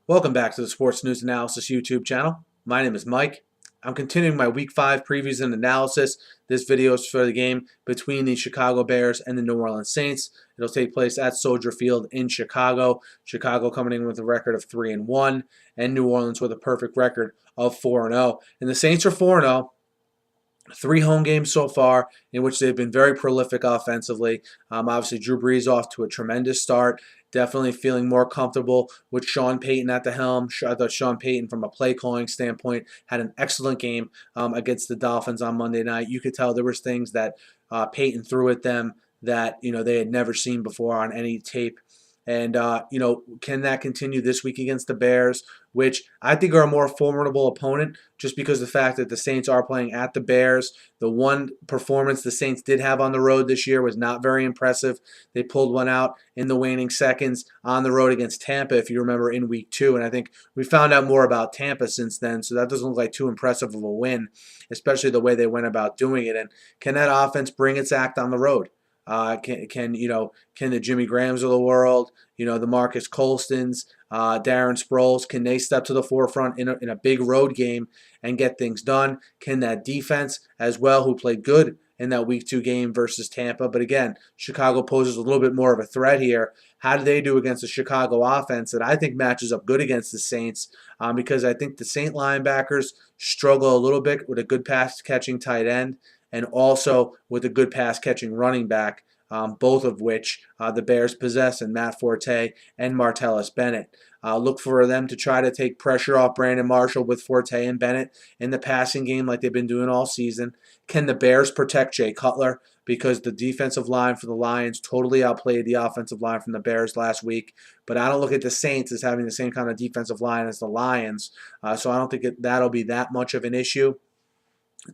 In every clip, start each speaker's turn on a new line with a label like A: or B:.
A: Welcome back to the Sports News Analysis YouTube channel. My name is Mike. I'm continuing my Week 5 previews and analysis. This video is for the game between the Chicago Bears and the New Orleans Saints. It'll take place at Soldier Field in Chicago. Chicago coming in with a record of 3-1, and New Orleans with a perfect record of 4-0. And the Saints are 4-0. 3 home games so far in which they've been very prolific offensively. Obviously, Drew Brees off to a tremendous start. Definitely feeling more comfortable with Sean Payton at the helm. I thought Sean Payton, from a play calling standpoint, had an excellent game against the Dolphins on Monday night. You could tell there was things that Payton threw at them that they had never seen before on any tape. And, can that continue this week against the Bears, which I think are a more formidable opponent just because of the fact that the Saints are playing at the Bears. The one performance the Saints did have on the road this year was not very impressive. They pulled one out in the waning seconds on the road against Tampa, if you remember, in Week 2. And I think we found out more about Tampa since then, so that doesn't look like too impressive of a win, especially the way they went about doing it. And can that offense bring its act on the road? Can the Jimmy Grahams of the world, the Marcus Colstons, Darren Sproles, can they step to the forefront in a big road game and get things done? Can that defense as well, who played good in that Week 2 game versus Tampa? But again, Chicago poses a little bit more of a threat here. How do they do against the Chicago offense that I think matches up good against the Saints? Because I think the Saint linebackers struggle a little bit with a good pass-catching tight end, and also with a good pass-catching running back, both of which the Bears possess in Matt Forte and Martellus Bennett. Look for them to try to take pressure off Brandon Marshall with Forte and Bennett in the passing game like they've been doing all season. Can the Bears protect Jay Cutler? Because the defensive line for the Lions totally outplayed the offensive line from the Bears last week. But I don't look at the Saints as having the same kind of defensive line as the Lions, so I don't think that'll be that much of an issue.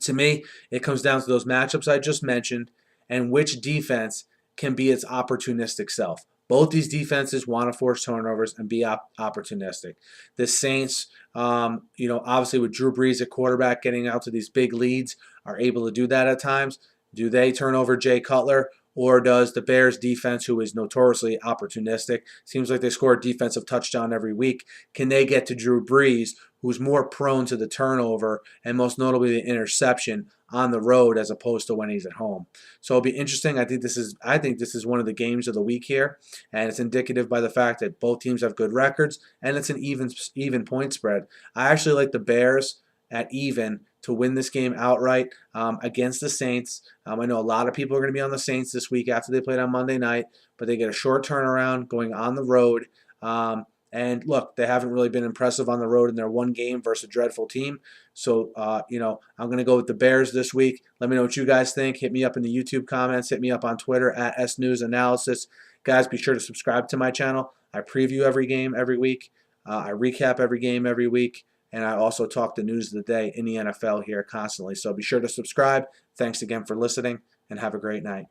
A: To me, it comes down to those matchups I just mentioned and which defense can be its opportunistic self. Both these defenses want to force turnovers and be opportunistic. The Saints, obviously with Drew Brees at quarterback getting out to these big leads, are able to do that at times. Do they turn over Jay Cutler? Or does the Bears defense, who is notoriously opportunistic, seems like they score a defensive touchdown every week, can they get to Drew Brees, who's more prone to the turnover and most notably the interception on the road as opposed to when he's at home? So it'll be interesting. I think this is one of the games of the week here, and it's indicative by the fact that both teams have good records and it's an even point spread. I actually like the Bears at even to win this game outright against the Saints. I know a lot of people are going to be on the Saints this week after they played on Monday night, but they get a short turnaround going on the road. And look, they haven't really been impressive on the road in their one game versus a dreadful team. So, I'm going to go with the Bears this week. Let me know what you guys think. Hit me up in the YouTube comments. Hit me up on Twitter at SNewsAnalysis. Guys, be sure to subscribe to my channel. I preview every game every week. I recap every game every week. And I also talk the news of the day in the NFL here constantly. So be sure to subscribe. Thanks again for listening, and have a great night.